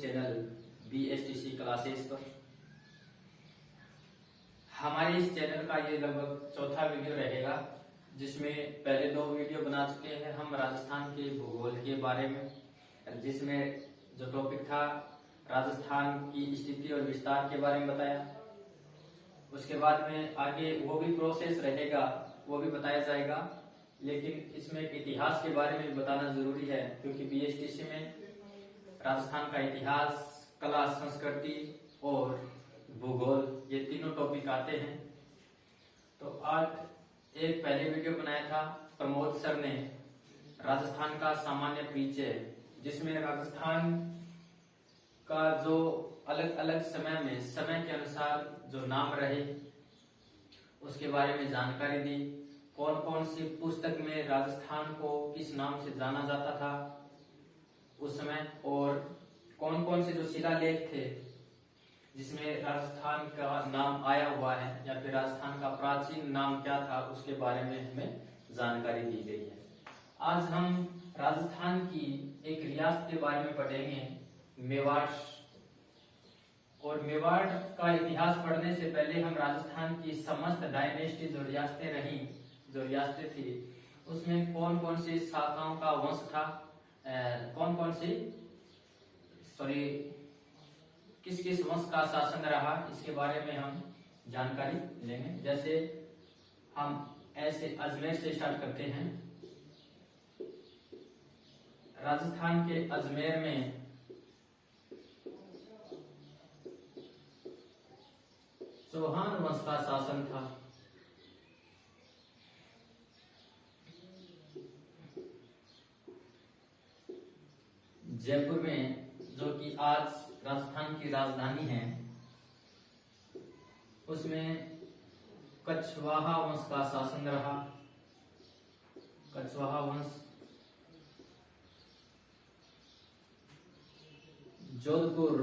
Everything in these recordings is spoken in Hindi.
चैनल BSTC क्लासेस पर। हमारे इस चैनल का ये लगभग चौथा वीडियो रहेगा, जिसमें पहले 2 वीडियो बना चुके हैं हम राजस्थान के भूगोल के बारे में, जिसमें जो टॉपिक था राजस्थान की स्थिति और विस्तार के बारे में बताया। उसके बाद में आगे वो भी प्रोसेस रहेगा, वो भी बताया जाएगा, लेकिन इसमें इतिहास के बारे में बताना जरूरी है, क्योंकि BSTC में राजस्थान का इतिहास, कला, संस्कृति और भूगोल ये तीनों टॉपिक आते हैं। तो आज एक पहले वीडियो बनाया था प्रमोद सर ने, राजस्थान का सामान्य परिचय, जिसमें राजस्थान का जो अलग अलग समय में समय के अनुसार जो नाम रहे उसके बारे में जानकारी दी। कौन कौन सी पुस्तक में राजस्थान को किस नाम से जाना जाता था उस समय, और कौन कौन से जो शिलालेख थे जिसमें राजस्थान का नाम आया हुआ है, या फिर राजस्थान का प्राचीन नाम क्या था उसके बारे में हमें जानकारी दी गई है। आज हम राजस्थान की एक रियासत के बारे में पढ़ेंगे, मेवाड़। और मेवाड़ का इतिहास पढ़ने से पहले हम राजस्थान की समस्त डायनेस्टी जो रियासतें रही, जो रियासतें थी, उसमें कौन कौन सी शाखाओं का वंश था, किस किस वंश का शासन रहा, इसके बारे में हम जानकारी लेंगे। जैसे हम ऐसे अजमेर से स्टार्ट करते हैं। राजस्थान के अजमेर में चौहान वंश का शासन था। जयपुर में, जो कि आज राजस्थान की राजधानी है, उसमें कछवाहा वंश का शासन रहा। कछवाहा वंश। जोधपुर,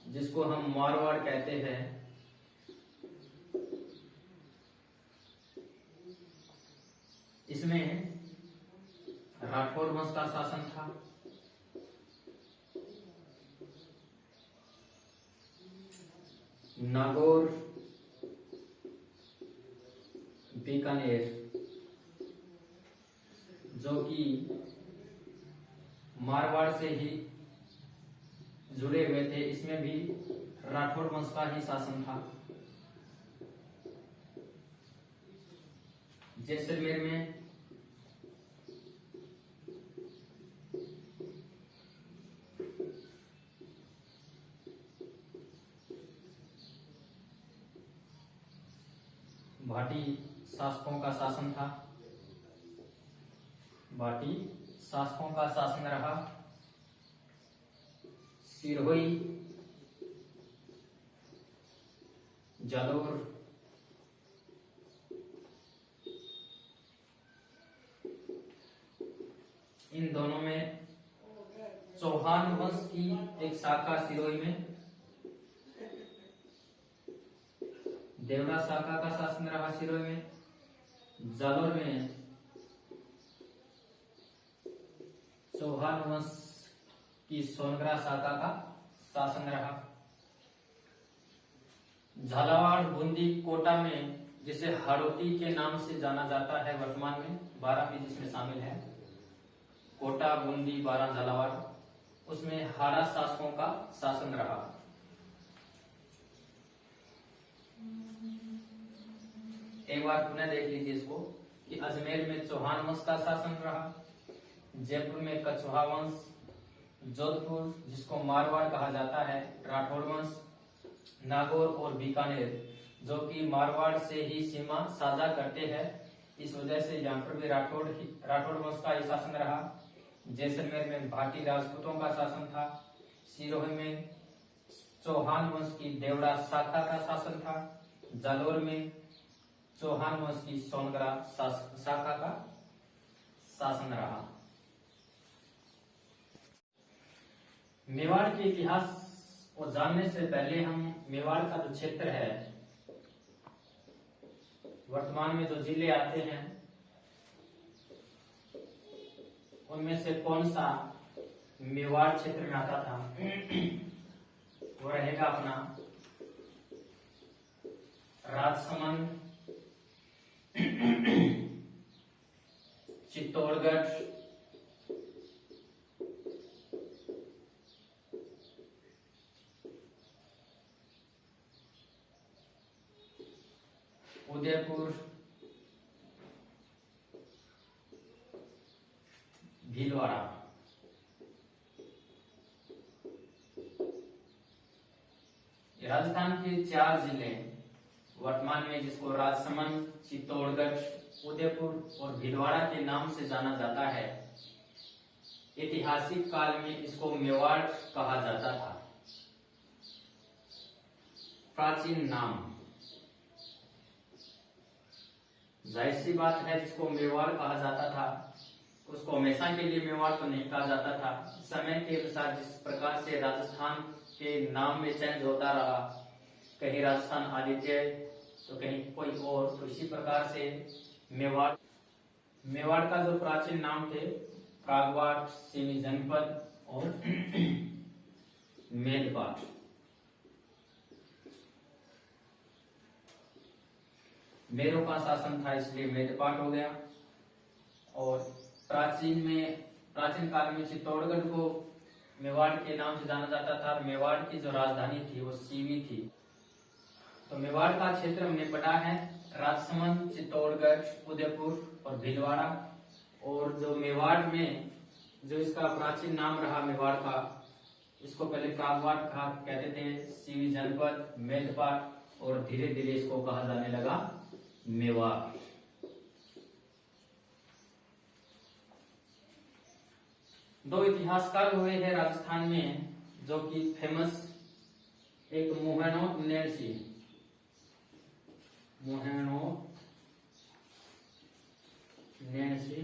जिसको हम मारवाड़ कहते हैं, इसमें राठौर वंश का शासन था। नागौर, बीकानेर, जो कि मारवाड़ से ही जुड़े हुए थे, इसमें भी राठौर वंश का ही शासन था। जैसलमेर में भाटी शासकों का शासन था। भाटी शासकों का शासन रहा। सिरोही, जालौर, इन दोनों में चौहान वंश की एक शाखा सिरोही में, देवड़ा शाखा का शासन रहा सिरोही में। जालौर में चौहान वंश की सोनगरा शाखा का शासन रहा। झालावाड़, बूंदी, कोटा में, जिसे हाड़ौती के नाम से जाना जाता है वर्तमान में, 12 भी जिसमें शामिल है, कोटा, बूंदी, 12, झालावाड़, उसमें हाड़ा शासकों का शासन रहा। एक बार पुनः देख लीजिए इसको, कि अजमेर में चौहान वंश का शासन रहा, जयपुर में कछवाहा वंश, जोधपुर, जिसको मारवाड़ कहा जाता है, राठौर वंश, नागौर और बीकानेर, जो कि मारवाड़ से ही सीमा साझा करते हैं, इस वजह से यहाँ पर भी राठौर वंश का ही शासन रहा। जैसलमेर में भाटी राजपूतों का शासन था। सिरोही में चौहान वंश की देवड़ा शाखा का शासन था। जालौर में चौहान वंश की सोनगरा शाखा का शासन रहा। मेवाड़ के इतिहास को जानने से पहले हम मेवाड़ का जो क्षेत्र है, वर्तमान में जो जिले आते हैं उनमें से कौन सा मेवाड़ क्षेत्र में आता था? वो रहेगा अपना राजसमंद, चित्तौड़गढ़, उदयपुर, भीलवाड़ा। राजस्थान के 4 जिले वर्तमान में जिसको राजसमंद, चित्तौड़गढ़, उदयपुर और भीलवाड़ा के नाम से जाना जाता है, ऐतिहासिक काल में इसको मेवाड़ कहा जाता था। प्राचीन नाम, जाहिर सी बात है, जिसको मेवाड़ कहा जाता था उसको हमेशा के लिए मेवाड़ तो नहीं कहा जाता था। समय के अनुसार जिस प्रकार से राजस्थान के नाम में चेंज होता रहा, कहीं राजस्थान आदित्य तो कहीं कोई और, तो इसी प्रकार से मेवाड़ का जो प्राचीन नाम थे कागवाट, सिवनी जनपद और मेदपाट। मेरों का शासन था इसलिए मेदपाट हो गया। और प्राचीन काल में चित्तौड़गढ़ को मेवाड़ के नाम से जाना जाता था। मेवाड़ की जो राजधानी थी वो सीवी थी। तो मेवाड़ का क्षेत्र हमने पढ़ा है राजसमंद, चित्तौड़गढ़, उदयपुर और भीलवाड़ा। और जो मेवाड़ में जो इसका प्राचीन नाम रहा मेवाड़ का, इसको पहले कागवाट कहते थे, सीवी जनपद, मेदपाट और धीरे धीरे इसको कहा जाने लगा मेवाड़। दो इतिहासकार हुए हैं राजस्थान में जो कि फेमस, एक मोहनोद नैणसी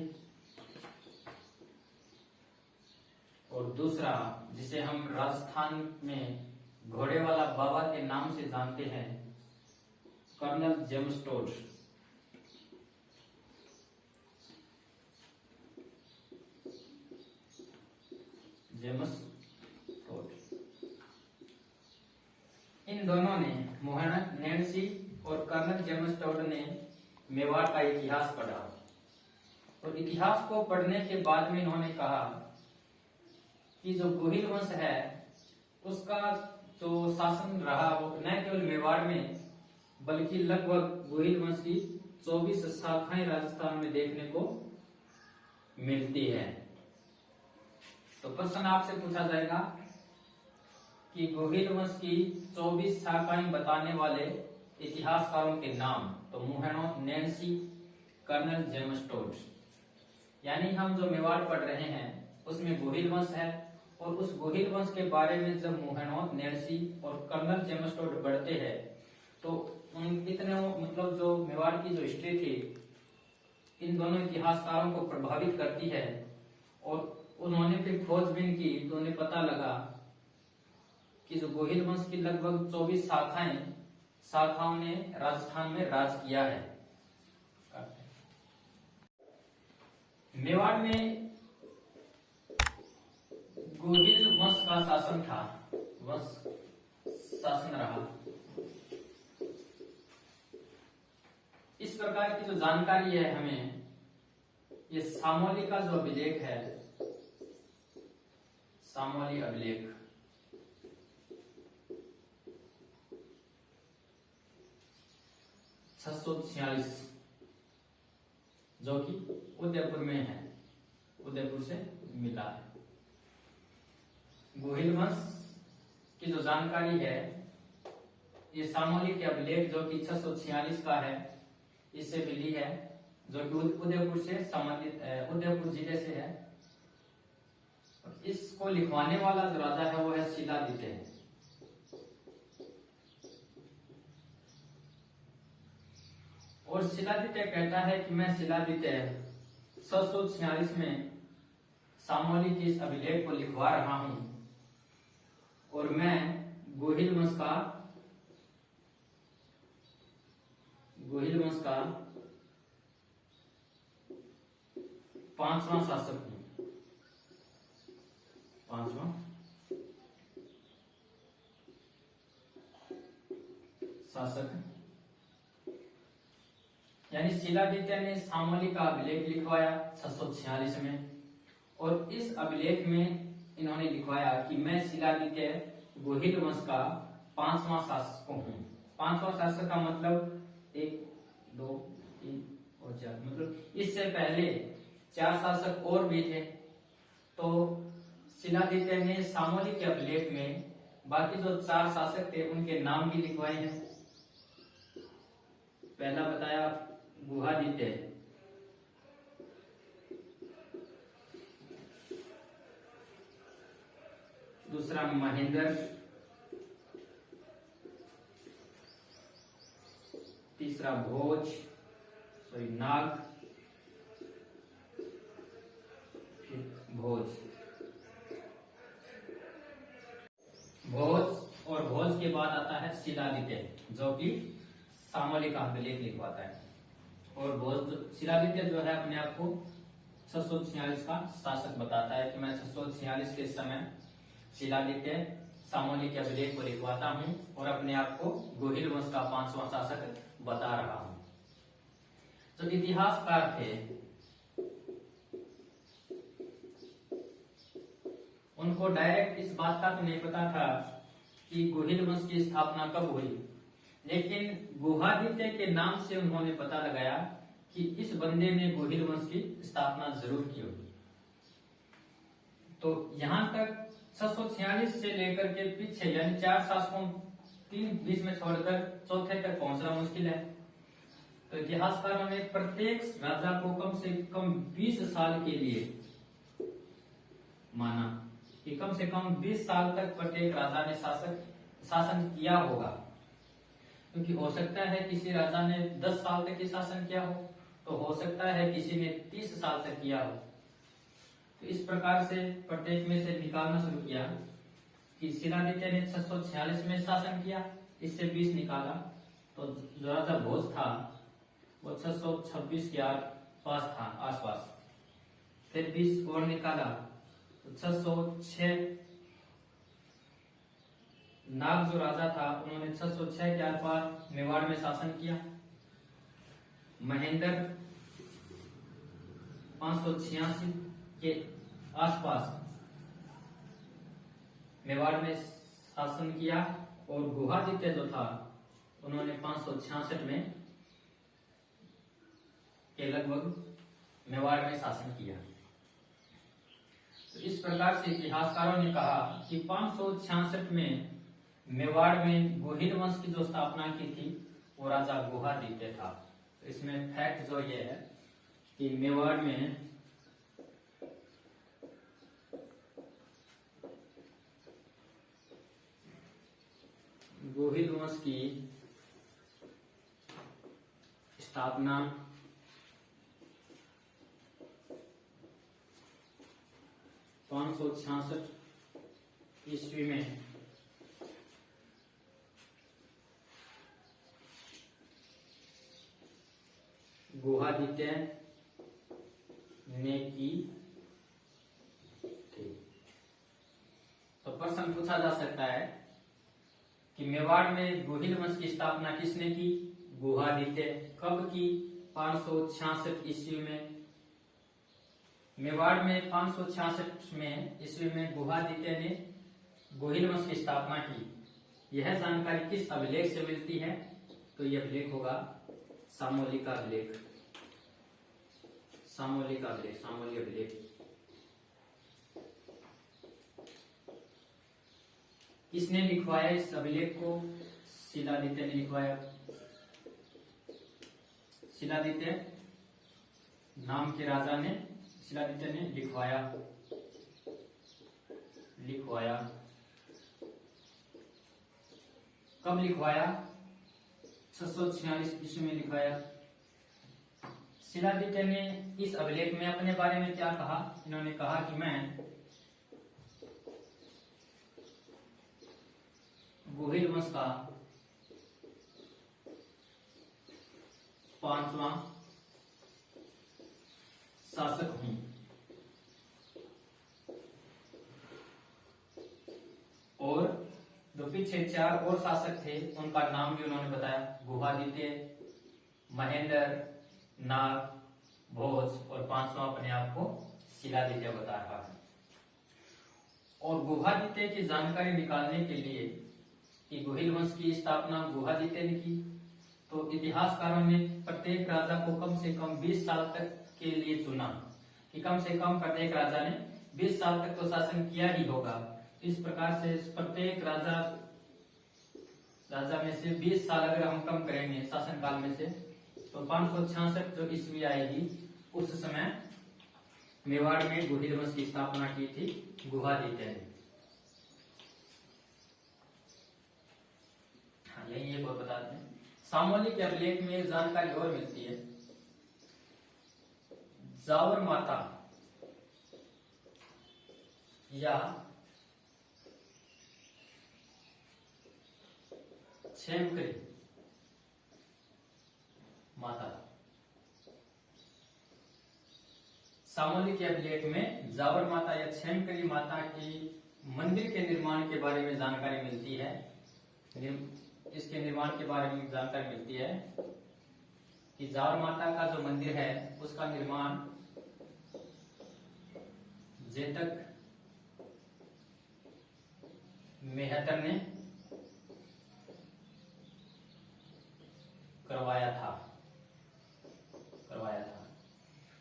और दूसरा जिसे हम राजस्थान में घोड़े वाला बाबा के नाम से जानते हैं, कर्नल जेम्स टोड। इन दोनों ने, मोहनद नैणसी और कर्नल जेम्स टोड ने मेवाड़ का इतिहास पढ़ा। और इतिहास को पढ़ने के बाद में इन्होंने कहा कि जो गोहिल वंश है उसका जो शासन रहा वो न केवल मेवाड़ में बल्कि लगभग गोहिल वंश की 24 शाखाएं राजस्थान में देखने को मिलती है। तो प्रश्न आपसे पूछा जाएगा कि गोहिल वंश की 24 शाखाएं बताने वाले इतिहासकारों के नाम। तो मोहनोद नैणसी, कर्नल जेम्स टोड। यानी हम जो मेवाड़ पढ़ रहे हैं उसमें गोहिल वंश है, और उस गोहिल वंश के बारे में जब मोहनोद नैणसी और कर्नल जेम्स टोड पढ़ते हैं तो इतने मतलब जो मेवाड़ की जो हिस्ट्री थी इन दोनों इतिहासकारों को प्रभावित करती है। और उन्होंने फिर खोजबीन की तो उन्हें पता लगा कि जो गोहिल वंश की लगभग 24 शाखाओं ने राजस्थान में राज किया है। मेवाड़ में गोहिल वंश का शासन रहा। इस प्रकार की जो जानकारी है हमें, ये सामोली का जो अभिलेख है, सामोली अभिलेख, जो कि उदयपुर में है, उदयपुर से मिला है। गोहिल वंश की जो जानकारी है ये सामोली के अभिलेख जो कि 646 का है, इससे मिली है, जो कि उदयपुर से संबंधित, उदयपुर जिले से है। इसको लिखवाने वाला जो राजा है वो है शिलादित्य। और शिलादित्य कहता है कि मैं शिलादित्य 646 में सामोली के इस अभिलेख को लिखवा रहा हूं और मैं गोहिल वंश का 5वां शासक हूं। शासक, यानी शिलादित्य ने सामोली का अभिलेख लिखवाया 646 में, और इस अभिलेख में इन्होंने लिखवाया कि मैं शिलादित्य गोहिल वंश का 5वां शासक हूँ। 5वां शासक का मतलब 1 2 3 और 4, मतलब इससे पहले 4 शासक और भी थे। तो शिलादित्य ने सामोली के अभिलेख में बाकी जो 4 शासक थे उनके नाम भी लिखवाए हैं। पहला बताया गुहादित्य, दूसरा महेंद्र, तीसरा नाग, फिर भोज। और भोज के बाद आता है शिलादित्य, जो कि सामोली का अभिलेख लिखवाता है। और शिलादित्य जो है अपने आप को 646 का शासक बताता है कि मैं 646 के समय शिलादित्य सामोली के अभिलेख को लिखवाता हूँ और अपने आप को गोहिल वंश का 5वां शासक बता रहा हूँ। जो इतिहासकार थे उनको डायरेक्ट इस बात का तो नहीं पता था कि गोहिल वंश की स्थापना कब हुई, लेकिन गुहादित्य के नाम से उन्होंने पता लगाया कि इस बंदे ने गोहिल वंश की स्थापना जरूर की होगी। तो यहां तक 646 से लेकर के पीछे यानी 4 शासकों 3 बीच में छोड़कर चौथे तक पहुंचना मुश्किल है। तो इतिहासकारों ने प्रत्येक राजा को कम से कम 20 साल के लिए माना कि कम से कम 20 साल तक प्रत्येक राजा ने शासन किया होगा, क्योंकि हो सकता है किसी राजा ने 10 साल तक ही शासन किया हो, तो हो सकता है किसी ने 30 साल तक किया हो। तो इस प्रकार से प्रत्येक में से निकालना शुरू किया कि शिलादित्य ने 646 में शासन किया, इससे 20 निकाला तो जो राजा भोज था वो 626 के पास था आसपास, फिर 20 और निकाला तो 606। नाग जो राजा था उन्होंने 606 के आर पार मेवाड़ में शासन किया। महेंद्र 586 के आसपास मेवाड़ में शासन किया, और गुहादित्य जो था उन्होंने 566 में के लगभग मेवाड़ में शासन किया। तो इस प्रकार से इतिहासकारों ने कहा कि 566 में मेवाड़ में गोहिल वंश की जो स्थापना की थी वो राजा गुहादित्य था। तो इसमें फैक्ट जो ये है कि मेवाड़ में गोहिल वंश की स्थापना 566 ईस्वी में गुहादित्य ने की थी। तो प्रश्न पूछा जा सकता है कि मेवाड़ में गोहिल वंश की स्थापना किसने की? गुहादित्य। कब की? 566 ईस्वी में। मेवाड़ में 566 में ईस्वी में गुहादित्य ने गोहिल वंश की स्थापना की। यह जानकारी किस अभिलेख से मिलती है? तो यह अभिलेख होगा सामोली का अभिलेख। सामोली का अभिलेख, सामोली अभिलेख। किसने लिखवाया इस अभिलेख को? शिलादित्य ने लिखवाया। शिलादित्य नाम के राजा ने, शिलादित्य ने लिखवाया। कब लिखवाया? 646 ईस्वी में लिखवाया। शिलादित्य ने इस अभिलेख में अपने बारे में क्या कहा? इन्होंने कहा कि मैं गोहिल वंश का 5वां शासक हूं और जो पीछे 4 और शासक थे उनका नाम भी उन्होंने बताया, गुहादित्य, महेंद्र, नाग, भोज और 5वां अपने आप को शिलादित्य बता रहा है। और गुहादित्य की जानकारी निकालने के लिए कि गुहिल वंश की स्थापना गुहादित्य ने की, तो इतिहासकारों ने प्रत्येक राजा को कम से कम 20 साल तक के लिए चुना कि कम से कम प्रत्येक राजा ने 20 साल तक तो शासन किया ही होगा। इस प्रकार से प्रत्येक राजा में से 20 साल अगर हम कम करेंगे शासन काल में से, तो 566 जो ईस्वी आएगी, उस समय मेवाड़ में गुहिल वंश की स्थापना की थी गुहादित्य ने। यही एक और बताते हैं। सामोलिक अभिलेख में जानकारी और मिलती है। जावर माता या क्षेमकरी माता, सामोलिक अभिलेख में जावर माता या क्षेमकरी माता की मंदिर के निर्माण के बारे में जानकारी मिलती है। इसके निर्माण के बारे में जानकारी मिलती है कि जावर माता का जो मंदिर है उसका निर्माण जेतक मेहतर ने करवाया था।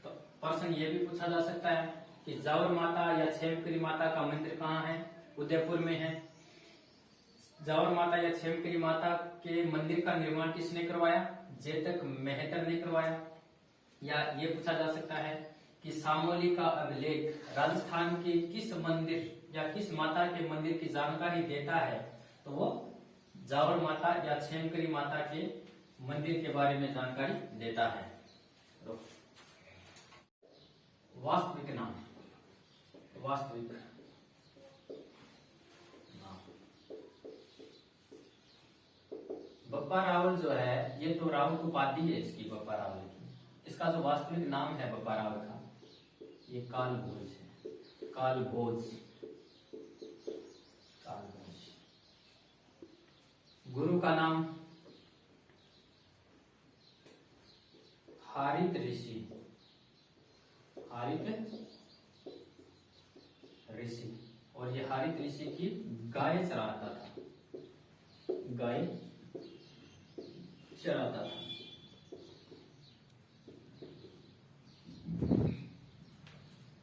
तो प्रश्न ये भी पूछा जा सकता है कि जावर माता या क्षेमकरी माता का मंदिर कहाँ है? उदयपुर में है। जावर माता या क्षेमकरी माता के मंदिर का निर्माण किसने करवाया? जेतक मेहतर ने करवाया। या ये पूछा जा सकता है कि सामोली का अभिलेख राजस्थान के किस मंदिर या किस माता के मंदिर की जानकारी देता है? तो वो जावर माता या क्षेमकरी माता के मंदिर के बारे में जानकारी देता है। वास्तविक नाम, वास्तविक नाम बप्पा रावल जो है, ये तो रावल उपाधि है इसकी, बप्पा रावल की। इसका जो वास्तविक नाम है बप्पा रावल का, ये कालभोज है। कालभोज, कालभोज। गुरु का नाम हारित ऋषि, हारित ऋषि। और ये हारित ऋषि की गाय चराता था, गाय चराता था।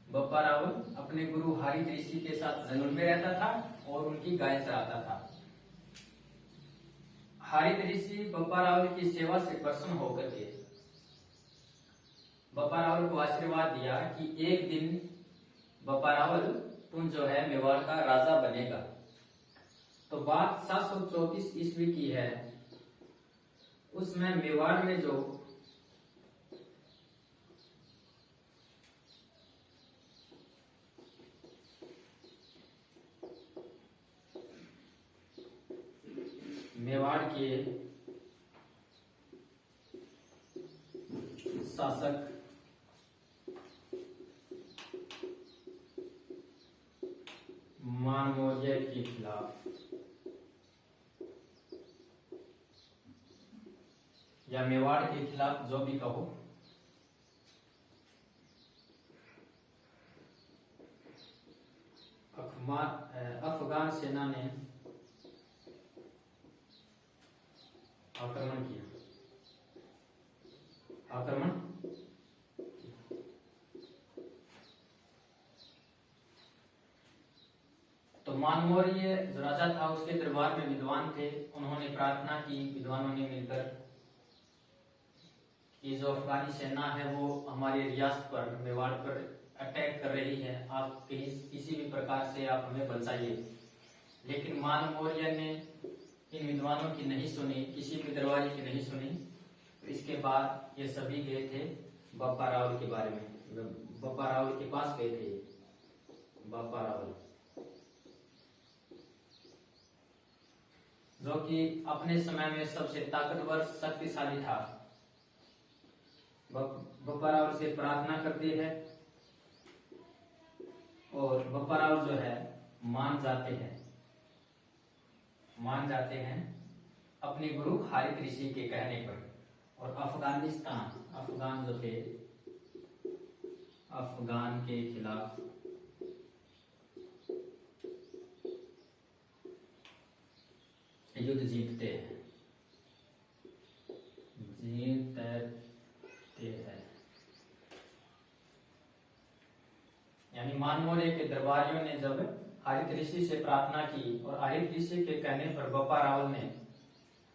बप्पा रावल अपने गुरु हारित ऋषि के साथ जंगल में रहता था और उनकी गाय चराता था। हारित ऋषि बप्पा रावल की सेवा से प्रसन्न होकर के बप्पा रावल को आशीर्वाद दिया कि एक दिन बप्पा रावल तुम जो है मेवाड़ का राजा बनेगा। तो बात 734 ईस्वी की है। उसमें मेवाड़ में जो मेवाड़ के शासक मानमौर्य के खिलाफ या मेवाड़ के खिलाफ, जो भी कहो, अफगान सेना ने आक्रमण किया। आक्रमण तो मानमौर्य जो राजा था उसके दरबार में विद्वान थे। उन्होंने प्रार्थना की, विद्वानों ने मिलकर, कि जो अफगानी सेना है वो हमारे रियासत पर, मेवाड़ पर अटैक कर रही है, आप किसी भी प्रकार से आप हमें बचाइए। लेकिन मानमौर्य ने इन विद्वानों की नहीं सुनी, किसी भी दरबारी की नहीं सुनी। तो इसके बाद ये सभी गए थे बप्पा रावल के बारे में, बप्पा रावल के पास गए थे। बप्पा रावल जो कि अपने समय में सबसे ताकतवर, शक्तिशाली था, बप्पा रावल से प्रार्थना करते हैं और बप्पा रावल जो है मान जाते हैं। मान जाते हैं अपने गुरु हारित ऋषि के कहने पर। और अफगान जो थे, अफगान के खिलाफ युद्ध जीतते हैं। यानी मानमौर्य के दरबारियों ने जब हारित ऋषि से प्रार्थना की और हारित ऋषि के कहने पर बप्पा रावल ने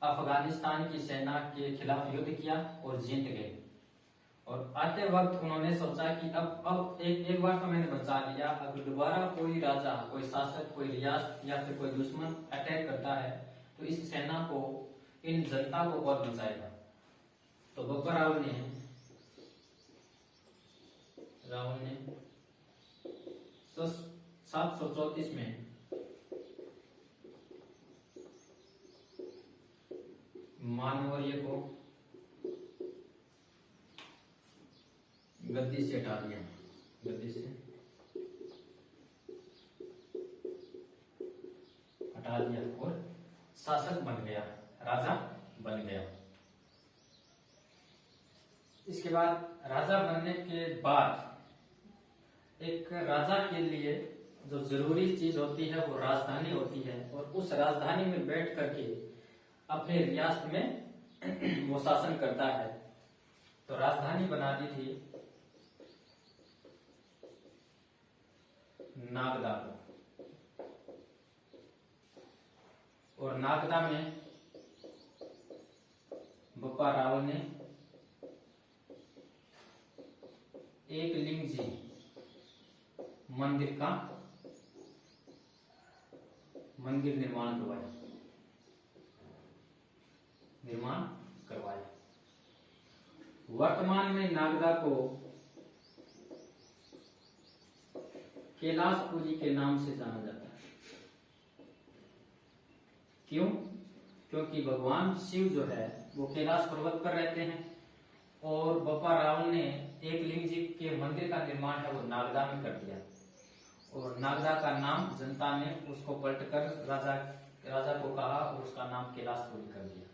अफगानिस्तान की सेना के खिलाफ युद्ध किया और जीत गए। और आते वक्त उन्होंने सोचा कि अब एक बार तो मैंने बचा लिया, अब दोबारा कोई राजा, कोई शासक, कोई रियासत या फिर कोई दुश्मन अटैक करता है तो इस सेना को, इन जनता को कौन बचाएगा। तो बप्पा रावल ने 734 में मानमौर्य को गद्दी से हटा दिया, गद्दी से हटा दिया और शासक बन गया, राजा बन गया। इसके बाद राजा बनने के बाद एक राजा के लिए जो जरूरी चीज होती है वो राजधानी होती है, और उस राजधानी में बैठ करके अपने रियासत में वो शासन करता है। तो राजधानी बना दी थी नागदा को, और नागदा में बप्पा रावल ने एक लिंग जी मंदिर निर्माण करवाया। वर्तमान में नागदा को कैलाशपुरी के नाम से जाना जाता है। क्यों? क्योंकि भगवान शिव जो है वो कैलाश पर्वत पर रहते हैं, और बप्पा रावल ने एक लिंग जी के मंदिर का निर्माण है वो नागदा में कर दिया, और नागदा का नाम जनता ने उसको पलटकर राजा को कहा और उसका नाम कैलाशपुरी कर दिया।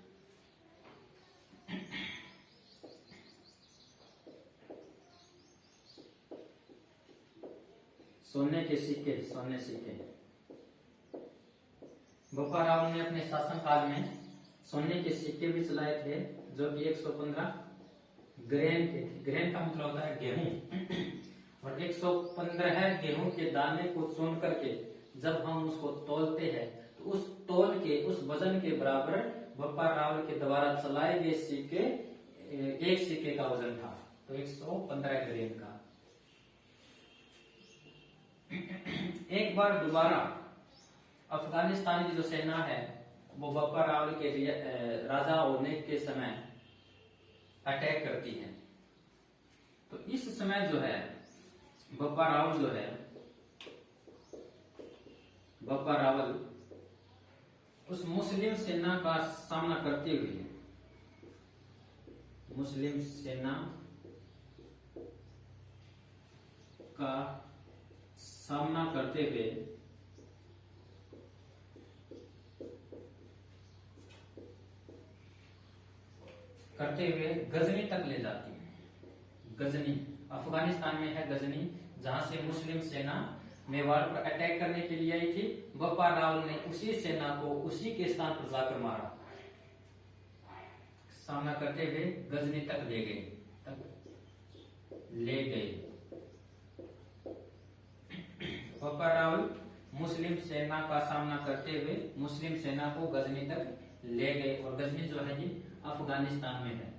सोने सिक्के बप्पा रावल ने अपने शासनकाल में सोने के सिक्के भी चलाए थे, जो कि 115 ग्रेन के थे। ग्रेन का मतलब होता है गेहूं, और 115 गेहूं के दाने को चुन करके जब हम उसको तौलते हैं तो उस तौल के, उस वजन के बराबर बप्पा रावल के द्वारा चलाए गए सिक्के, एक सिक्के का वजन था, तो 115 ग्रेन का। एक बार दोबारा अफगानिस्तान की जो सेना है वो बप्पा रावल के राजा होने के समय अटैक करती है। तो इस समय जो है बप्पा रावल उस मुस्लिम सेना का सामना करते हुए, गजनी तक ले जाती है। गजनी अफगानिस्तान में है, गजनी, जहां से मुस्लिम सेना मेवाड़ पर अटैक करने के लिए आई थी। बप्पा रावल ने उसी सेना को उसी के स्थान पर जाकर मारा। सामना करते हुए गजनी तक ले गए। बप्पा रावल मुस्लिम सेना का सामना करते हुए मुस्लिम सेना को गजनी तक ले गए, और गजनी जो है ये अफगानिस्तान में है।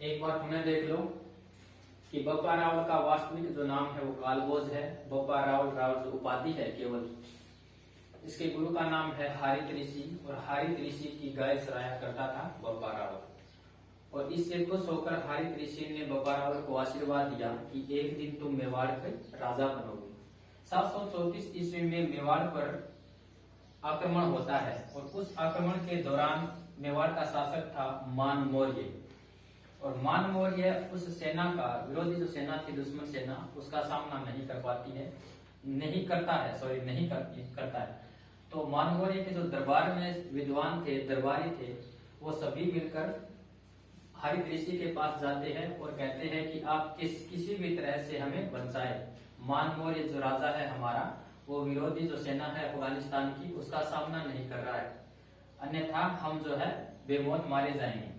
एक बार पुनः देख लो कि बप्पा रावल का वास्तविक जो नाम है वो कालभोज है। बप्पा रावल जो उपाधि है केवल, इसके गुरु का नाम है हारित ऋषि, और हारित ऋषि की गाय चराया करता था बप्पा रावल। और इससे खुश होकर हारित ऋषि ने बप्पा रावल को आशीर्वाद दिया कि एक दिन तुम मेवाड़ के राजा बनोगे। 734 ईस्वी में मेवाड़ पर आक्रमण होता है, और उस आक्रमण के दौरान मेवाड़ का शासक था मान मौर्य। और मान मौर्य उस सेना का, विरोधी जो सेना थी, दुश्मन सेना, उसका सामना नहीं कर पाती है, नहीं करता है। तो मान मौर्य के जो दरबार में विद्वान थे, दरबारी थे, वो सभी मिलकर हरित ऋषि के पास जाते हैं और कहते हैं कि आप किसी भी तरह से हमें बचाए। मान मौर्य जो राजा है हमारा, वो विरोधी जो सेना है अफगानिस्तान की, उसका सामना नहीं कर रहा है, अन्यथा हम जो है बेमौत मारे जाएंगे।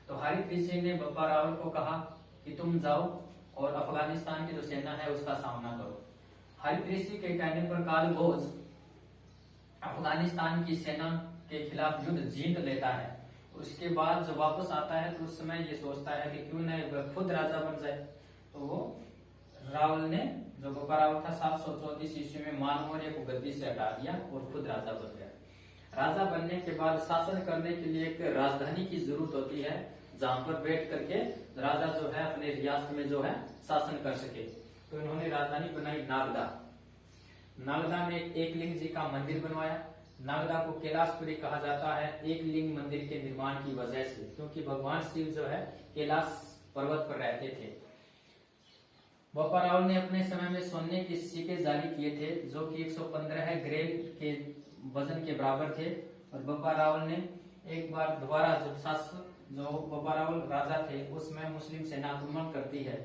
तो हरित ऋषि ने बप्पा रावल को कहा कि तुम जाओ और अफगानिस्तान की जो सेना है उसका सामना करो। हरित ऋषि के कहने पर कालभोज अफगानिस्तान की सेना के खिलाफ युद्ध जीत लेता है। उसके बाद जब वापस आता है तो उस समय ये सोचता है कि क्यों न खुद राजा बन जाए। तो वो रावल ने, जो बप्पा रावल था, 734 ईस्वी में मान मौर्य को गद्दी से हटा दिया और खुद राजा बन गया। राजा बनने के बाद शासन करने के लिए एक राजधानी की जरूरत होती है, जहां पर बैठ करके राजा जो है अपने रियासत में जो है शासन कर सके। तो इन्होंने राजधानी बनाई नागदा। नागदा में एक लिंग जी का मंदिर बनवाया। नागदा को कैलाशपुरी कहा जाता है एक लिंग मंदिर के निर्माण की वजह से, क्योंकि भगवान शिव जो है कैलाश पर्वत पर रहते थे। बप्पा रावल ने अपने समय में सोने के सिक्के जारी किए थे, जो कि 115 ग्रेन के वजन के बराबर थे। और बप्पा रावल ने एक बार दोबारा, जब जो बप्पा रावल राजा थे, उसमें मुस्लिम सेना आक्रमण करती है,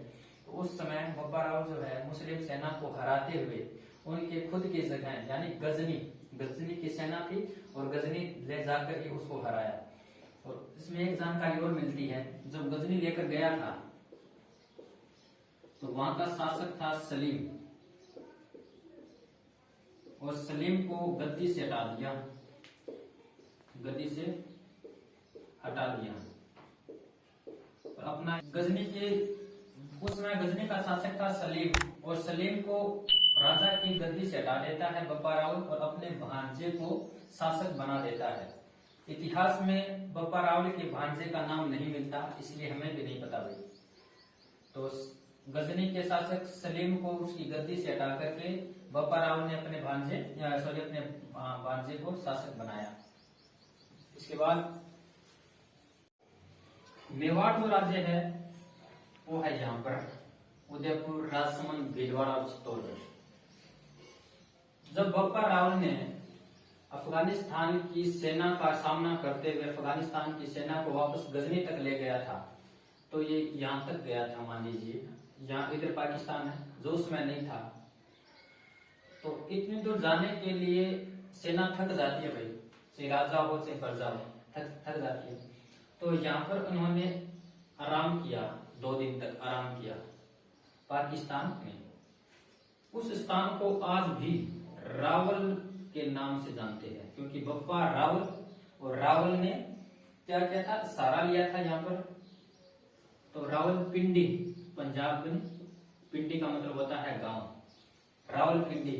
तो उस समय बप्पा रावल जो है मुस्लिम सेना को हराते हुए उनके खुद की जगह यानी गजनी की सेना थी और गजनी ले जाकर ही उसको हराया। और इसमें एक जानकारी और मिलती है, जब गजनी लेकर गया था तो वहां का शासक था सलीम, और सलीम को गद्दी से हटा दिया, और अपना गजनी के, उस समय गजनी का शासक था सलीम, और सलीम को राजा की गद्दी से हटा देता है बप्पा रावल और अपने भांजे को शासक बना देता है। इतिहास में बप्पा रावल के भांजे का नाम नहीं मिलता, इसलिए हमें भी नहीं पता भाई। तो गजनी के शासक सलीम को उसकी गद्दी से हटा करके बप्पा रावल ने अपने भांजे को शासक बनाया। इसके बाद मेवाड़ जो राज्य है वो है यहाँ पर उदयपुर, राजसमंद, भीलवाड़ा और चित्तौड़गढ़। जब बप्पा रावल ने अफगानिस्तान की सेना का सामना करते हुए अफगानिस्तान की सेना को वापस गजनी तक ले गया था, तो ये यहाँ तक गया था, मान लीजिए यहाँ इधर पाकिस्तान है जो उसमें नहीं था। तो इतनी दूर जाने के लिए सेना थक जाती है भाई, चाहे राजा हो चाहे प्रजा हो, थक जाती है। तो यहाँ पर उन्होंने आराम किया, 2 दिन तक आराम किया पाकिस्तान में। उस स्थान को आज भी रावल के नाम से जानते हैं, क्योंकि बप्पा रावल, और रावल ने क्या किया था, सहारा लिया था यहाँ पर। तो रावलपिंडी, पंजाब में पिंडी का मतलब होता है गांव। रावलपिंडी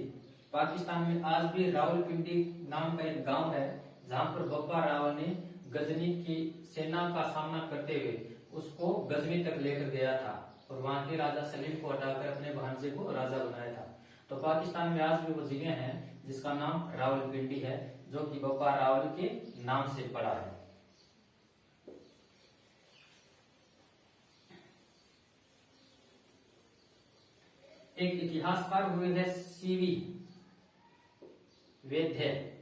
पाकिस्तान में आज भी रावलपिंडी नाम का एक गांव है, जहां पर बप्पा रावल ने गजनी की सेना का सामना करते हुए उसको गजनी तक लेकर गया था, और वहां के राजा सलीम को हटाकर अपने भांजे को राजा बनाया था। तो पाकिस्तान में आज भी वो जगह है जिसका नाम रावलपिंडी है, जो कि बप्पा रावल के नाम से पड़ा है। एक इतिहासकार हुए हैं सीवी वैद्य,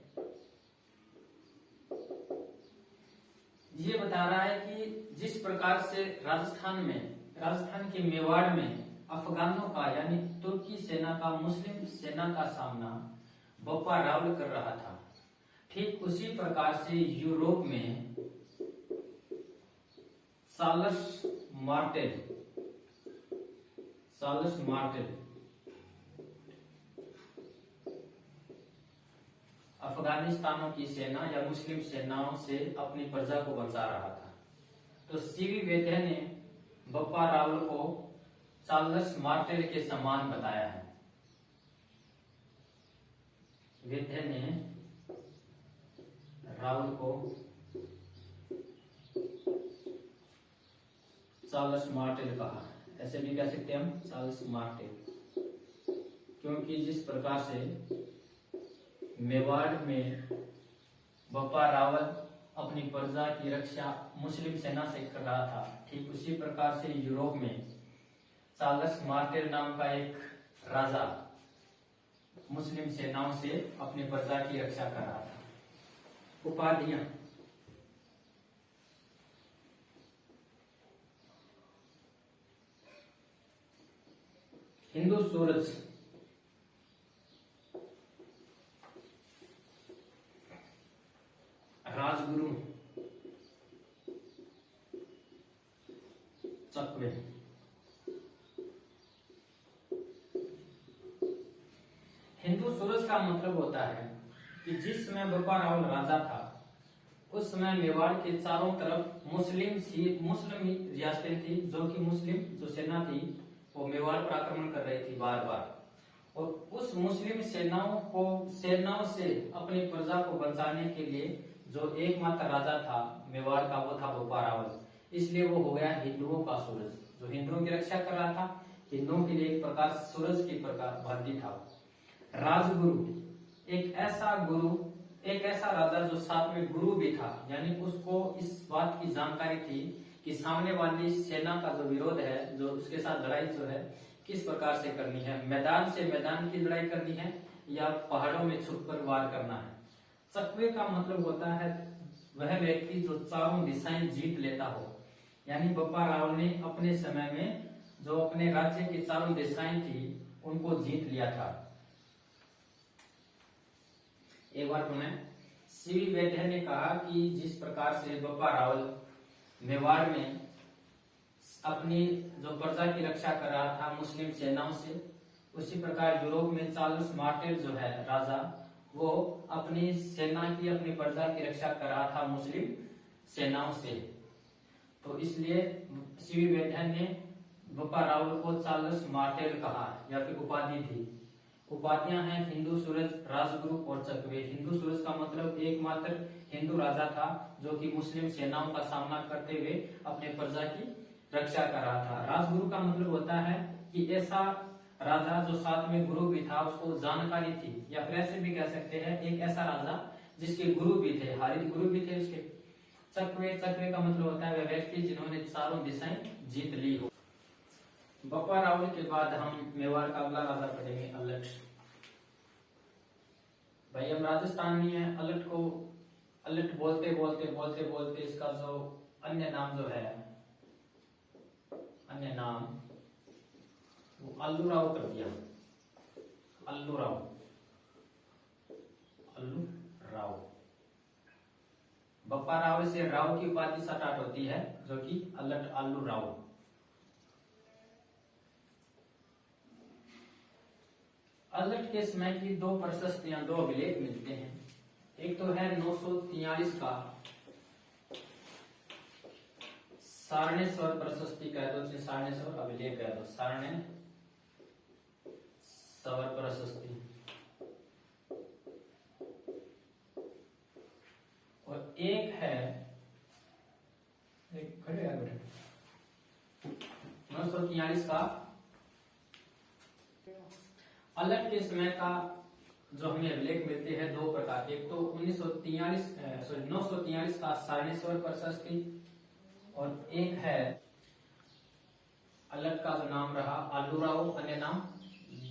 ये बता रहा है कि जिस प्रकार से राजस्थान के मेवाड़ में अफगानों का यानी तुर्की सेना का मुस्लिम सेना का सामना बप्पा रावल कर रहा था, ठीक उसी प्रकार से यूरोप में सालस मार्टेल अफगानिस्तानों की सेना या मुस्लिम सेनाओं से अपनी प्रजा को बचा रहा था। तो सीवी वैद्य ने बप्पा रावल को चार्ल्स मार्टेल के समान बताया है। वैद्य ने रावल को चार्ल्स मार्टेल कहा, ऐसे भी कह सकते हैं हम चार्ल्स मार्टेल, क्योंकि जिस प्रकार से मेवाड़ में बप्पा रावल अपनी प्रजा की रक्षा मुस्लिम सेना से कर रहा था, ठीक उसी प्रकार से यूरोप में चार्ल्स मार्टेल नाम का एक राजा मुस्लिम सेनाओं से अपनी प्रजा की रक्षा कर रहा था। उपाधियां, हिंदू सूरज, राजगुरु, चकवे। हिंदू सूरज का मतलब होता है कि जिस समय बप्पा रावल राजा था उस समय मेवाड़ के चारों तरफ मुस्लिम रियासतें थी, जो कि मुस्लिम जो सेना थी वो मेवाड़ पर आक्रमण कर रही थी बार बार, और उस मुस्लिम सेनाओं से अपनी प्रजा को बचाने के लिए जो एकमात्र राजा था मेवाड़ का वो था बप्पा रावल, इसलिए वो हो गया हिंदुओं का सूरज, जो हिंदुओं की रक्षा कर रहा था। हिंदुओं के लिए एक प्रकार सूरज की प्रकार भांति था। राजगुरु, एक ऐसा राजा जो साथ में गुरु भी था, यानी उसको इस बात की जानकारी थी कि सामने वाली सेना का जो विरोध है, जो उसके साथ लड़ाई जो है किस प्रकार से करनी है, मैदान से मैदान की लड़ाई करनी है या पहाड़ों में छुपकर वार करना है। चकवे का मतलब होता है वह व्यक्ति जो चारों दिशाएं जीत लेता हो, यानी बप्पा रावल ने अपने समय में जो अपने राज्य की चारों दिशाएं थी उनको जीत लिया था। एक बार पुनः सीवी वैद्य ने कहा कि जिस प्रकार से बप्पा रावल मेवाड़ में अपनी जो प्रजा की रक्षा कर रहा था मुस्लिम सेनाओं से, उसी प्रकार यूरोप में चार्ल्स मार्टेल जो है राजा, वो अपनी सेना की अपनी प्रजा की रक्षा कर रहा था मुस्लिम सेनाओं से। तो इसलिए सीवी वैद्य ने बप्पा रावल को चार्ल्स मार्टेल कहा या फिर उपाधि दी। उपाधियां हैं हिंदू सूरज, राजगुरु और चकवे। हिंदू सूरज का मतलब एकमात्र हिंदू राजा था जो कि मुस्लिम सेनाओं का सामना करते हुए अपने प्रजा की रक्षा कर रहा था। राजगुरु का मतलब होता है कि ऐसा राजा जो साथ में गुरु भी था, उसको जानकारी थी, या फिर ऐसे भी कह सकते हैं एक ऐसा राजा जिसके गुरु भी थे, हारित गुरु भी थे उसके। चकवे का मतलब होता है वह व्यक्ति जिन्होंने चारों दिशाएं जीत ली हो। बप्पा रावल के बाद हम मेवाड़ का अगला राजा पढ़ेंगे अलट। भाई हम राजस्थान में है, अलट बोलते इसका जो अन्य नाम वो अल्लूराव कर दिया। अल्लूराव बप्पा रावल से राव की उपाधि स्टार्ट होती है, जो कि अलट अल्लूराव। अलट के समय की दो प्रशस्तियां, दो अभिलेख मिलते हैं। एक तो है 943 का सारणेश्वर प्रशस्ति कह दो, सारणेश्वर अभिलेख कह दो, सारणेश्वर प्रशस्ति, और एक है 943 का अलट के समय का जो हमें अभिलेख मिलते हैं दो प्रकार। एक तो 943 का सारणेश्वर प्रशस्ति, और एक है अलट का जो नाम रहा अल्लूराव अन्य नाम।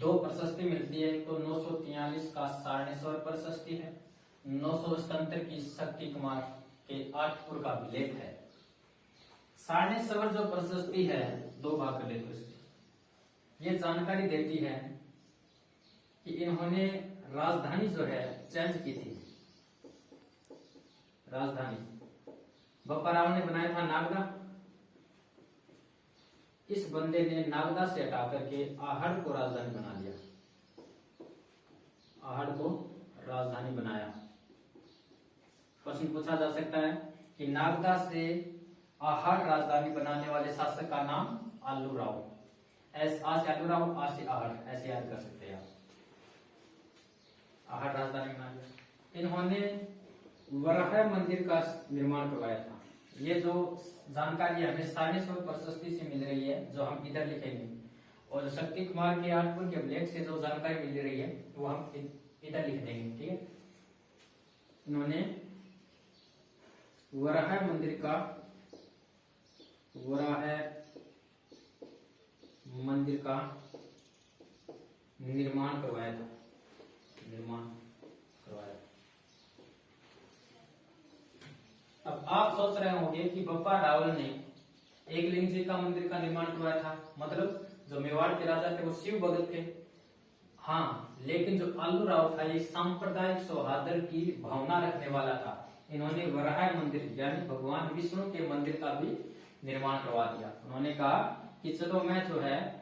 दो प्रशस्ति मिलती है, एक तो 943 का सारणेश्वर प्रशस्ति है, 977 की शक्ति कुमार के आठपुर का अभिलेख है। सारणेश्वर जो प्रशस्ति है दो भाग कर लेते उसकी, ये जानकारी देती है कि इन्होंने राजधानी जो है चेंज की थी। राजधानी बप्पा रावल ने बनाया था नागदा, इस बंदे ने नागदा से हटा करके आहड़ को राजधानी बना दिया। आहड़ को राजधानी बनाया। प्रश्न पूछा जा सकता है कि नागदा से आहड़ राजधानी बनाने वाले शासक का नाम अल्लूराव। आ से अल्लूराव, आ से आहड़, ऐसे याद कर सकते हैं आप। आहड़ राजधानी बना दिया। इन्होंने वराह मंदिर का निर्माण करवाया था। ये जो जानकारी हमें सारणेश्वर प्रशस्ति से मिल रही है, जो हम इधर लिखेंगे, और शक्ति कुमार के आठपुर के अभिलेख से जो जानकारी मिल रही है वो हम इधर लिख देंगे, ठीक है। इन्होंने वराह मंदिर का निर्माण करवाया था। अब आप सोच रहे होंगे कि बप्पा रावल ने एकलिंग जी का मंदिर का निर्माण करवाया था, मतलब जो मेवाड़ के राजा थे वो शिव भगत थे। हाँ, लेकिन जो आलू राव था ये सांप्रदायिक सौहार्द की भावना रखने वाला था। इन्होंने वराह मंदिर यानी भगवान विष्णु के मंदिर का भी निर्माण करवा दिया। उन्होंने कहा कि चलो मैं जो है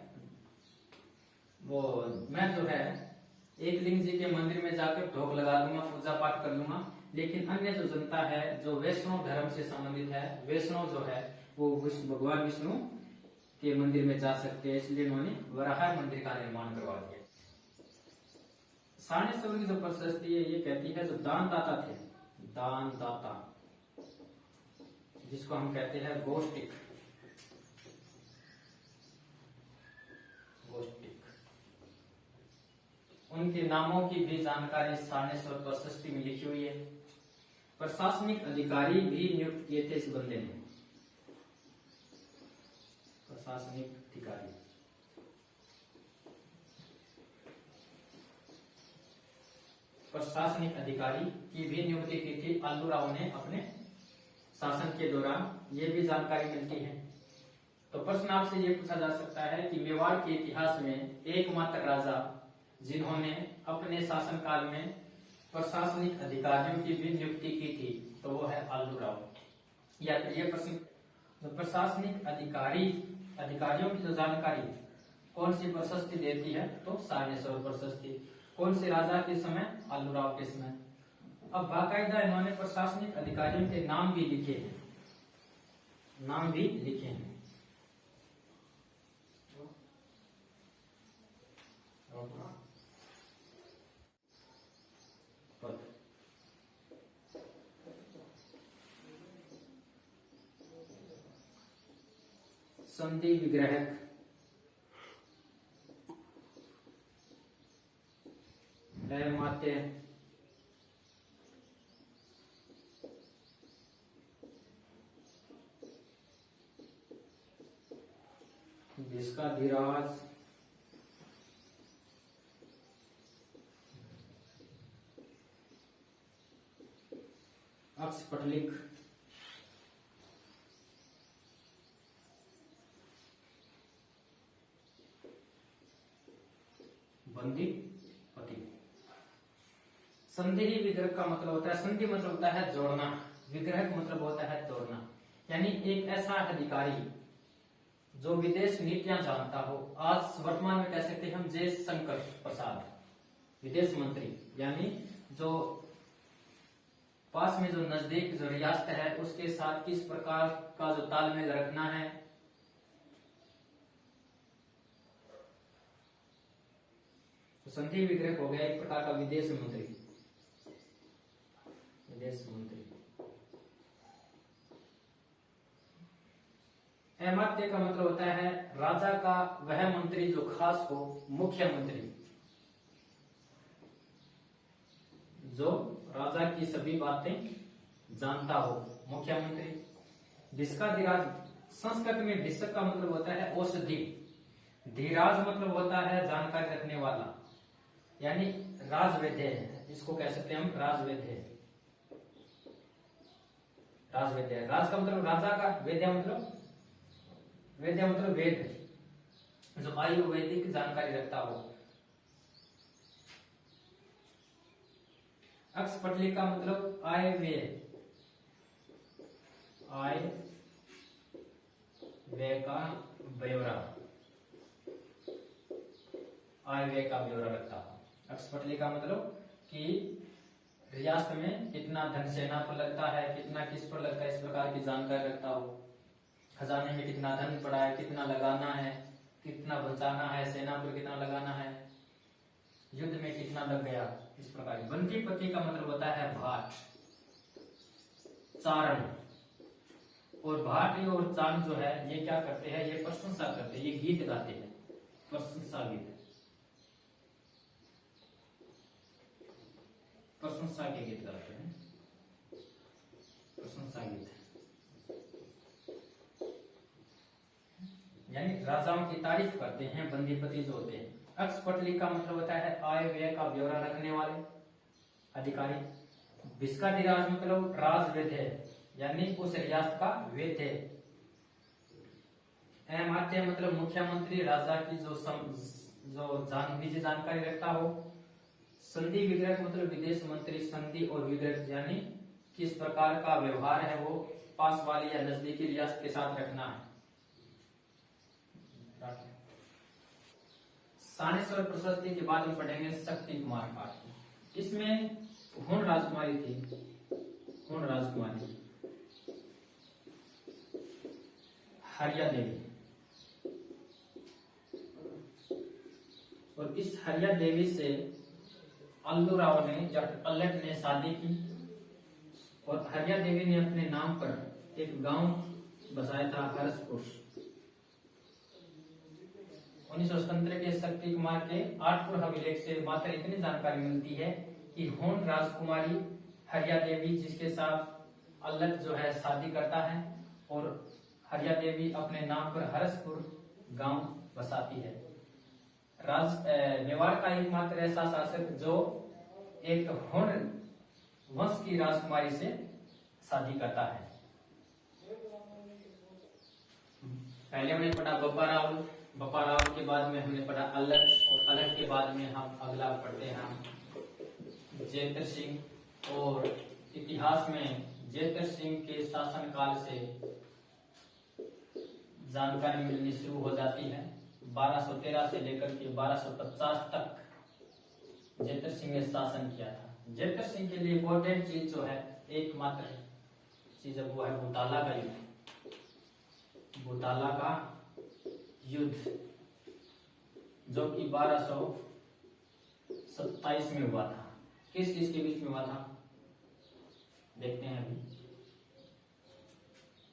एकलिंग जी के मंदिर में जाकर ढोक लगा लूंगा, पूजा पाठ कर लूंगा, लेकिन अन्य जो जनता है जो वैष्णव धर्म से संबंधित है, वैष्णव जो है वो भगवान विष्णु के मंदिर में जा सकते हैं, इसलिए उन्होंने वराह मंदिर का निर्माण करवा दिया। सारनेश्वर की जो प्रशस्ति है ये कहती है जो दानदाता थे, दानदाता जिसको हम कहते हैं गोष्टिक, उनके नामों की भी जानकारी सारनेश्वर प्रशस्ति में लिखी हुई है। प्रशासनिक अधिकारी भी नियुक्त किए थे इस बंदे ने, प्रशासनिक अधिकारी। प्रशासनिक अधिकारी की भी नियुक्ति की थी आलू राव ने अपने शासन के दौरान, ये भी जानकारी मिलती है। तो प्रश्न आपसे ये पूछा जा सकता है कि मेवाड़ के इतिहास में एकमात्र राजा जिन्होंने अपने शासनकाल में प्रशासनिक अधिकारियों की भी नियुक्ति की थी तो वो है आलू राव। या ये प्रश्न जो प्रशासनिक अधिकारियों की जो जानकारी कौन सी प्रशस्ति देती है तो सारनेश्वर प्रशस्ति। कौन से राजा के समय? आलू राव के समय। अब बाकायदा इन्होंने प्रशासनिक अधिकारियों के नाम भी लिखे हैं, संधि विग्रहक, माते, जिसका धीराज, अक्षपटलिक, बंदी पति। संधि विग्रह का मतलब होता है, संधि मतलब होता है जोड़ना, विग्रह का मतलब होता है तोड़ना। यानी एक ऐसा अधिकारी जो विदेश नीतियां जानता हो। आज वर्तमान में कह सकते हैं हम जयशंकर प्रसाद, विदेश मंत्री, यानी जो पास में जो नजदीक जो रियासत है उसके साथ किस प्रकार का जो तालमेल रखना है, तो संधि विग्रह हो गया एक प्रकार का विदेश मंत्री। अमात्य का मतलब होता है राजा का वह मंत्री जो खास हो, मुख्यमंत्री, जो राजा की सभी बातें जानता हो, मुख्यमंत्री। भिस्काधीराज, संस्कृत में भिस्क का मतलब होता है औषधि, धीराज मतलब होता है जानकारी रखने वाला, यानी राजवैद्य है, इसको कह सकते हैं हम राजवैद्य। राज का मतलब राजा का, वैद्य मतलब वेद, जो आयुर्वेदिक जानकारी रखता हो। अक्षपटली का मतलब आय व्यय का ब्यौरा, आय व्यय का ब्यौरा रखता हो। अक्षपटली का मतलब कि रियासत में कितना धन सेना पर लगता है, कितना किस पर लगता है, इस प्रकार की जानकारी रखता हो। खजाने में कितना धन पड़ा है, कितना लगाना है, कितना बचाना है, सेना पर कितना लगाना है, युद्ध में कितना लग गया, इस प्रकार। बंदी पति का मतलब होता है भाट, चारण। और भाट और चारण जो है ये क्या करते हैं, ये प्रशंसा करते हैं, ये गीत गाते हैं, प्रशंसा गीत, प्रशंसा के गीत गाते हैं। प्रशंसा गीत, यानी राजाओं की तारीफ करते हैं बंदीपति जो होते हैं। अक्षपटली का मतलब होता है आय व्यय का ब्यौरा रखने वाले अधिकारी। विस्काधिराज मतलब राज वेद है, यानी उस रियासत का वेद है। अमात्य मतलब मुख्यमंत्री, राजा की जो निजी जानकारी रखता हो। संधि विग्रह मतलब विदेश मंत्री, संधि और विग्रह यानी किस प्रकार का व्यवहार है वो पास वाली या नजदीकी रियासत के साथ रखना है। सानेश्वर प्रशस्ति के बाद हम पढ़ेंगे शक्ति कुमार पाठ। इसमें हुन राजकुमारी थी, हुन राजकुमारी हरिया देवी, और इस हरिया देवी से अल्लूराव ने या अल्लट ने शादी की, और हरिया देवी ने अपने नाम पर एक गांव बसाया था हरसपुर। 1917 के शक्ति कुमार के 8 अभिलेख से मात्र इतनी जानकारी मिलती है कि होन राजकुमारी हरिया देवी जिसके साथ अल्लट जो है शादी करता है, और हरिया देवी अपने नाम पर हरसपुर गांव बसाती है। मेवाड़ का एकमात्र ऐसा शासक जो एक होन वंश की राजकुमारी से शादी करता है। पहले हमने पढ़ा बप्पा राव के बाद में हमने पढ़ा अल्लट, और अल्लट के बाद में हम अगला पढ़ते हैं हम जयद्रथ सिंह। और इतिहास में जयद्रथ सिंह के शासनकाल से जानकारी मिलनी शुरू हो जाती है। 1213 से लेकर के 1250 तक जयद्रथ सिंह ने शासन किया था। जयद्रथ सिंह के लिए इम्पोर्टेंट चीज जो है, एकमात्र चीज वो है भूताला का युद्ध। भूताला का युद्ध जो कि 1227 में हुआ था। किस किस के बीच में हुआ था देखते हैं अभी।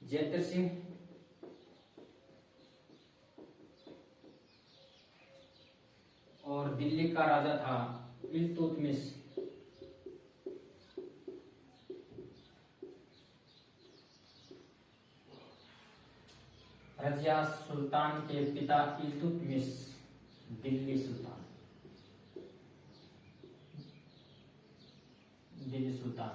जयद्रथ सिंह और दिल्ली का राजा था इल्तुतमिश। रजिया सुल्तान के पिता इल्तुतमिश दिल्ली सुल्तान, दिल्ली सुल्तान,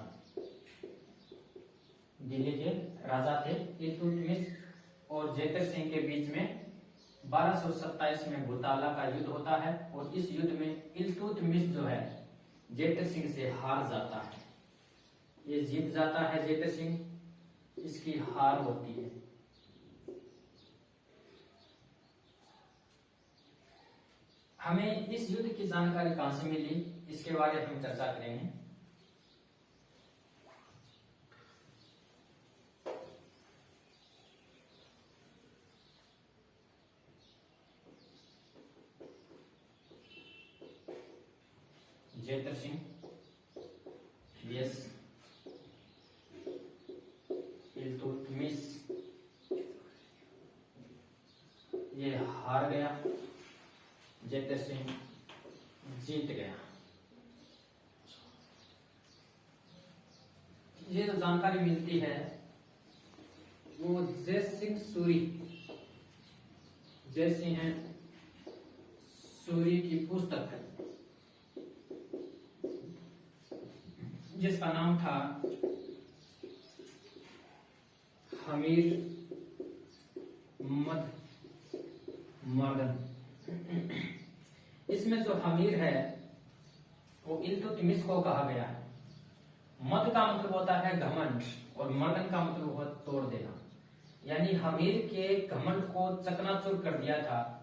दिल्ली के राजा थे इल्तुतमिश और जयद्रथ सिंह के बीच में 1227 में भूताला का युद्ध होता है। और इस युद्ध में इल्तुतमिश जो है जयद्रथ सिंह से हार जाता है। ये जीत जाता है जयद्रथ सिंह, इसकी हार होती है। हमें इस युद्ध की जानकारी कहां से मिली, इसके बारे में हम चर्चा करेंगे। जयद्रथ सिंह यस इल्तुतमिश ये हार गया, जयद्रथ सिंह जीत गया। ये जो जानकारी मिलती है वो जय सिंह सूरी की पुस्तक है जिसका नाम था हमीर मद मर्दन। इसमें जो हमीर है वो इल्तुतमिश को कहा गया है। मद का मतलब होता है घमंड और मर्दन का मतलब होता है तोड़ देना। यानी हमीर के घमंड को चकनाचूर कर दिया था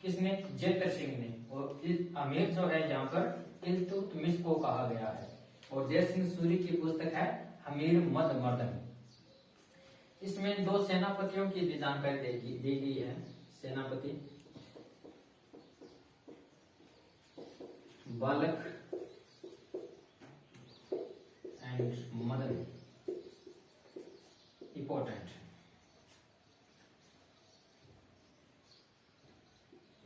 किसने? जयद्रथ सिंह ने। और अमीर जो है यहाँ पर इल्तुतमिश को कहा गया है। और जय सिंह सूरी की पुस्तक है हमीर मद मर्दन। इसमें 2 सेनापतियों की भी जानकारी दी गई है। सेनापति बालक एंड मदन इंपॉर्टेंट।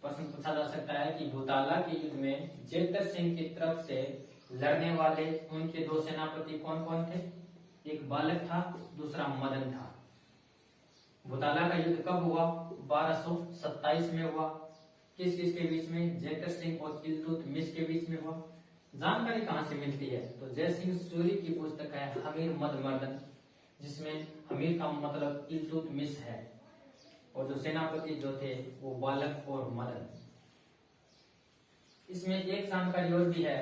प्रश्न पूछा जा सकता है कि भूताला के युद्ध में जयद्रथ सिंह की तरफ से लड़ने वाले उनके 2 सेनापति कौन कौन थे? एक बालक था, दूसरा मदन था। भुताला का युद्ध कब हुआ? 1227 में हुआ। किस किस के बीच में? जेकर सिंह और इल्तुतमिश के बीच में हुआ। जानकारी कहाँ से मिलती है? तो जय सिंह सूरी की पुस्तक है हमीर मद मर्दन, जिसमें हमीर का मतलब इल्तुतमिश है और जो सेनापति जो थे वो बालक और मदन। इसमें एक जानकारी और भी है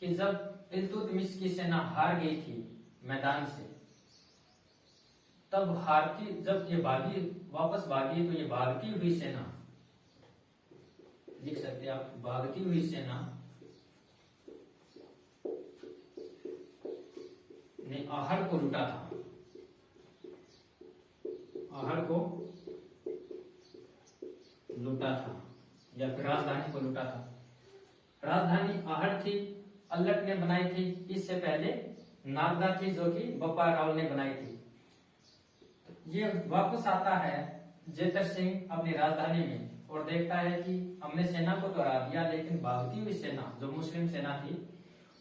कि जब इल्तुतमिश की सेना हार गई थी मैदान से, तब जब ये वापस भागी, तो ये भागती हुई सेना, लिख सकते हैं आप, भागती हुई सेना ने आहड़ को लूटा था। आहड़ को लूटा था या फिर राजधानी को लूटा था। राजधानी आहड़ थी, अल्लट ने बनाई थी। इससे पहले नागदा थी जो कि बप्पा राव ने बनाई थी। ये वापस आता है जेतर सिंह अपनी राजधानी में और देखता है कि हमने सेना को तो हरा दिया, लेकिन भागती हुई सेना जो मुस्लिम सेना थी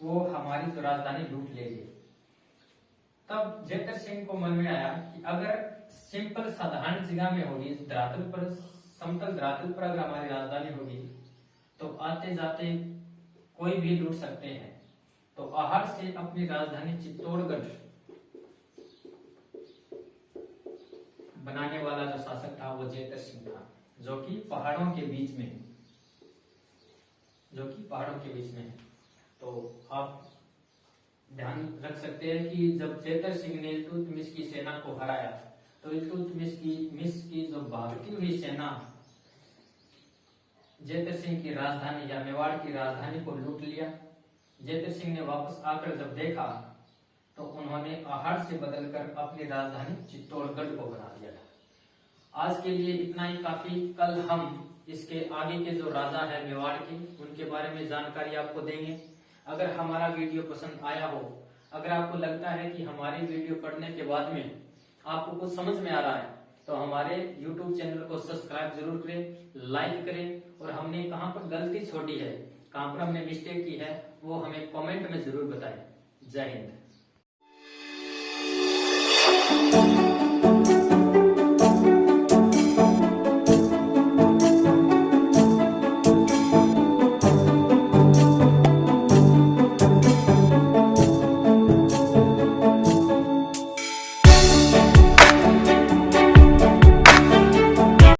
वो हमारी तो राजधानी लूट ले गई। तब जेतर सिंह को मन में आया कि अगर सिंपल साधारण जगह में होगी, धरातल पर, समतल धरातल पर अगर हमारी राजधानी होगी तो आते जाते कोई भी लूट सकते हैं। तो आहड़ से अपनी राजधानी चित्तौड़गढ़ बनाने वाला जो शासक था वो जेतर सिंह था, जो कि पहाड़ों के बीच में है। तो आप ध्यान रख सकते हैं कि जब जेतर सिंह ने इल्तुतमिश की सेना को हराया, तो इल्तुतमिश की जो भागती हुई सेना जेतर सिंह की राजधानी या मेवाड़ की राजधानी को लूट लिया। जेतर सिंह ने वापस आकर जब देखा तो उन्होंने आहड़ से बदलकर अपनी राजधानी चित्तौड़गढ़ को बना दिया था। आज के लिए इतना ही काफी। कल हम इसके आगे के जो राजा है मेवाड़ के, उनके बारे में जानकारी आपको देंगे। अगर हमारा वीडियो पसंद आया हो, अगर आपको लगता है कि हमारी वीडियो पढ़ने के बाद में आपको कुछ समझ में आ रहा है, तो हमारे YouTube चैनल को सब्सक्राइब जरूर करें, लाइक करें और हमने कहाँ पर गलती छोड़ी है, कहाँ पर हमने मिस्टेक की है, वो हमें कमेंट में जरूर बताएं। जय हिंद।